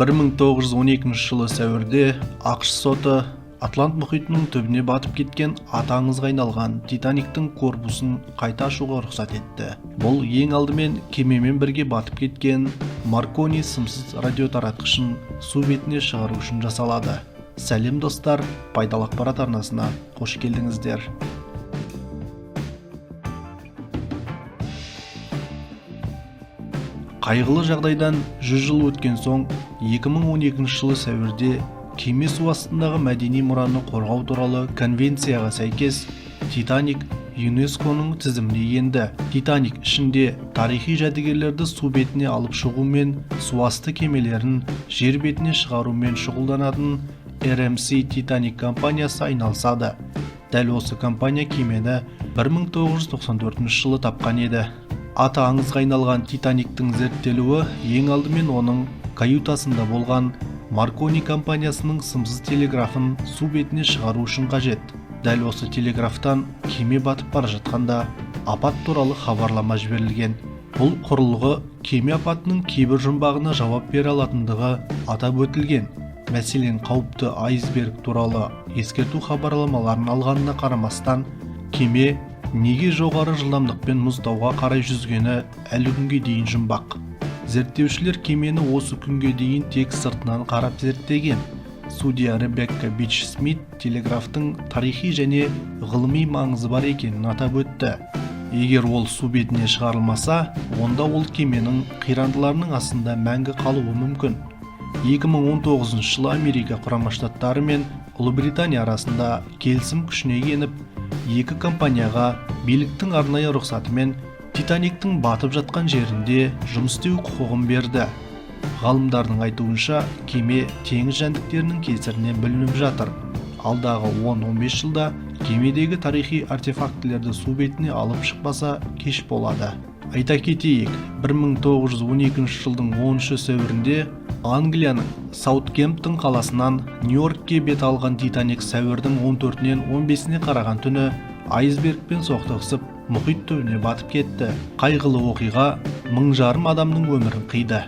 1912 жылы сәуірде ақш соты Атлант мұхитының түбіне батып кеткен аты аңызға айналған Титаниктің корпусын қайта ашуға рұқсат етті. Бұл ең алдымен кемемен бірге батып кеткен Маркони сымсыз радиотаратқышын су бетіне шығару үшін жасалады. Сәлем достар, пайдалы ақпарат арнасына қош келдіңіздер. Қайғылы жағдайдан 100 жыл өткен соң 2012 жылы сәуірде кеме су астындағы мәдени мұраны қорғау туралы конвенцияға сәйкес Титаник ЮНЕСКО-ның тізіміне енді. Титаник ішінде тарихи жәдігерлерді су бетіне алып шығумен, суасты кемелерін жер бетіне шығарумен шұғылданатын RMC Титаник компаниясы айналысады. Дәл осы компания кемені 1994 жылы тапқан еді. Аты аңызға айналған Титаниктің зерттелуі ең алдымен оның каютасында болған Маркони компаниясының сымсыз телеграфын су бетіне шығару үшін қажет. Дәл осы телеграфтан кеме батып бара жатқанда апат туралы хабарлама жіберілген. Бұл құрылғы кеме апатының кейбір жұмбағына жауап бере алатындығы атап өтілген. Мәселен, қауіпті айсберг туралы ескерту хабарламаларын алғанына қарамастан, кеме неге жоғары жылдамдықпен мұздауға қарай жүзгені әлі күнге дейін жұмбақ. Зерттеушілер кемені осы күнге дейін тек сыртынан қарап зерттеген. Судья Ребекка Бич Смит телеграфтың тарихи және ғылыми маңызы бар екенін атап өтті. Егер ол су бетіне шығарылмаса, онда ол кеменің қирандыларының астында мәңгі қалуы мүмкін. 2019 жылы Америка құрама штаттары мен Ұлыбритания арасында келісім күшіне еніп, екі компанияға биліктің арнайы рұқсатымен Титаниктің батып жатқан жерінде жұмыс істеу құқығын берді. Ғалымдардың айтуынша, кеме теңіз жәндіктерінің кесірінен бүлініп жатыр. Алдағы 10-15 жылда кемедегі тарихи артефактілерді су бетіне алып шықпаса кеш болады. Айта кетейік, 1912 жылдың 10 сәуірінде Англияның Саутгемптон қаласынан Нью-Йоркке бет алған Титаник сәуірдің 14-нен 15-не қараған түні айсбергпен соқтығысып, мұхит түбіне батып кетті. Қайғылы оқиға мың жарым адамның өмірін қиды.